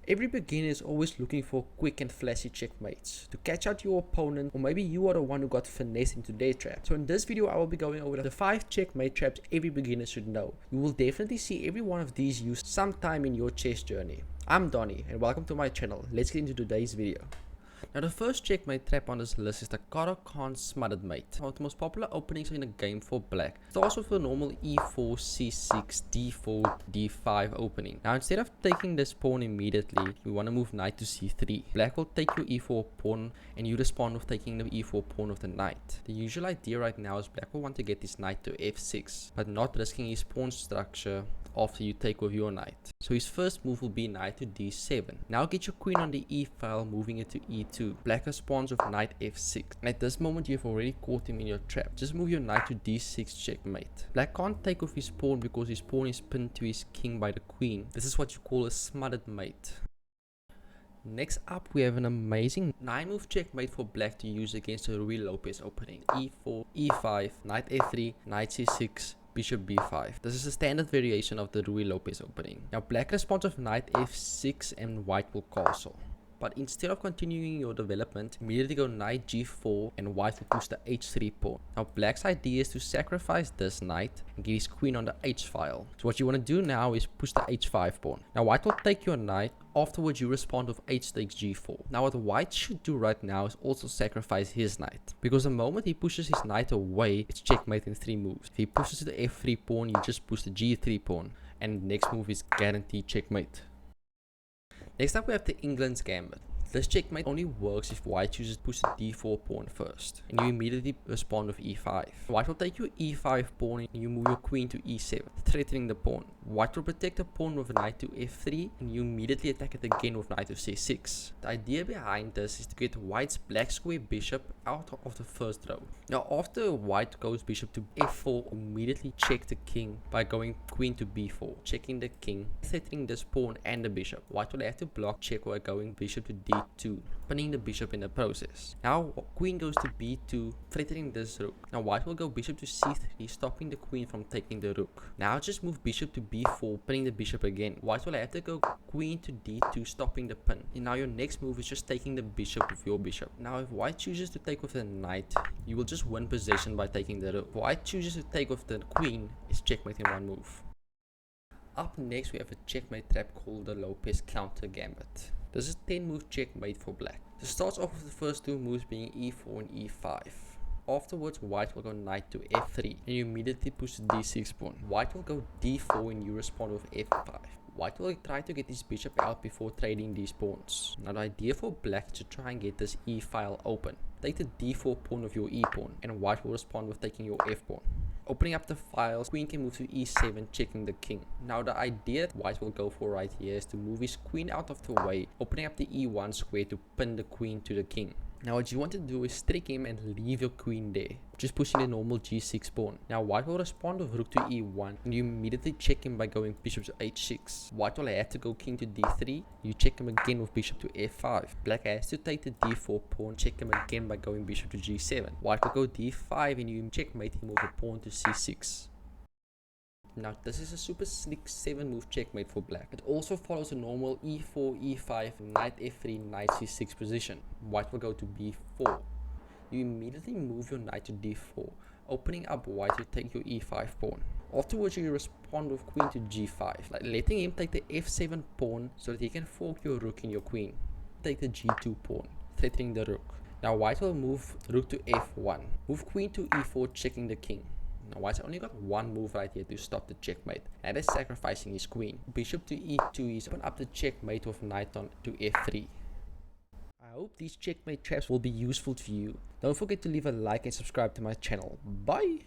Every beginner is always looking for quick and flashy checkmates to catch out your opponent, or maybe you are the one who got finessed into their trap. So in this video I will be going over the 5 checkmate traps every beginner should know. You will definitely see every one of these used sometime in your chess journey. I'm Donnie and welcome to my channel. Let's get into today's video. Now the first checkmate trap on this list is the Caro-khan Smothered Mate. One of the most popular openings in the game for black. It starts with the normal e4, c6, d4, d5 opening. Now instead of taking this pawn immediately, you want to move knight to c3. Black will take your e4 pawn and you respond with taking the e4 pawn of the knight. The usual idea right now is black will want to get his knight to f6, but not risking his pawn structure after you take with your knight. So his first move will be knight to d7. Now get your queen on the e file, moving it to e2. Black responds with knight f6. And at this moment you've already caught him in your trap. Just move your knight to d6 checkmate. Black can't take off his pawn because his pawn is pinned to his king by the queen. This is what you call a smutted mate. Next up we have an amazing 9-move checkmate for black to use against a Ruy Lopez opening. e4, e5, knight f3, knight c6, bishop b5. This is a standard variation of the Ruy Lopez opening. Now black responds with knight f6 and white will castle. But instead of continuing your development, immediately go knight g4 and white will push the h3 pawn. Now black's idea is to sacrifice this knight and get his queen on the h file. So what you want to do now is push the h5 pawn. Now white will take your knight. Afterwards you respond with h takes g4. Now what white should do right now is also sacrifice his knight, because the moment he pushes his knight away, it's checkmate in 3 moves. If he pushes the f3 pawn, you just push the g3 pawn, and the next move is guaranteed checkmate. Next up we have the England-gambit. This checkmate only works if white chooses to push the d4 pawn first, and you immediately respond with e5. White will take your e5 pawn and you move your queen to e7, threatening the pawn. White will protect the pawn with knight to f3 and you immediately attack it again with knight to c6. The idea behind this is to get white's black square bishop out of the first row. Now after white goes bishop to f4, immediately check the king by going queen to b4, checking the king, threatening this pawn and the bishop. White will have to block check by going bishop to d2, pinning the bishop in the process. Now queen goes to b2, threatening this rook. Now white will go bishop to c3, stopping the queen from taking the rook. Now just move bishop to b4, pinning the bishop again. White will have to go queen to d2, stopping the pin. And now your next move is just taking the bishop with your bishop. Now if white chooses to take with the knight, you will just win possession by taking the rook. If white chooses to take with the queen, it's checkmate in 1 move. Up next we have a checkmate trap called the lopez-countergambit. This is 10-move checkmate for black. This starts off with the first 2 moves being e4 and e5. Afterwards, white will go knight to f3 and you immediately push the d6 pawn. White will go d4 and you respond with f5. White will try to get his bishop out before trading these pawns. Now the idea for black is to try and get this e file open. Take the d4 pawn of your e pawn and white will respond with taking your f pawn. Opening up the files, queen can move to e7, checking the king. Now the idea that white will go for right here is to move his queen out of the way, opening up the e1 square to pin the queen to the king. Now what you want to do is trick him and leave your queen there, just pushing the normal g6 pawn. Now white will respond with rook to e1 and you immediately check him by going bishop to h6. White will have to go king to d3, you check him again with bishop to f5. Black has to take the d4 pawn, check him again by going bishop to g7. White will go d5 and you checkmate him with a pawn to c6. Now this is a super slick 7-move checkmate for black. It also follows a normal e4, e5, knight f3, knight c6 position. White will go to b4. You immediately move your knight to d4, opening up white to take your e5 pawn. Afterwards you respond with queen to g5, like letting him take the f7 pawn so that he can fork your rook in your queen. Take the g2 pawn, threatening the rook. Now white will move rook to f1, move queen to e4, checking the king. Now white's only got 1 move right here to stop the checkmate, and that is sacrificing his queen. Bishop to e2 is open up the checkmate with knight on to f3. I hope these checkmate traps will be useful to you. Don't forget to leave a like and subscribe to my channel. Bye!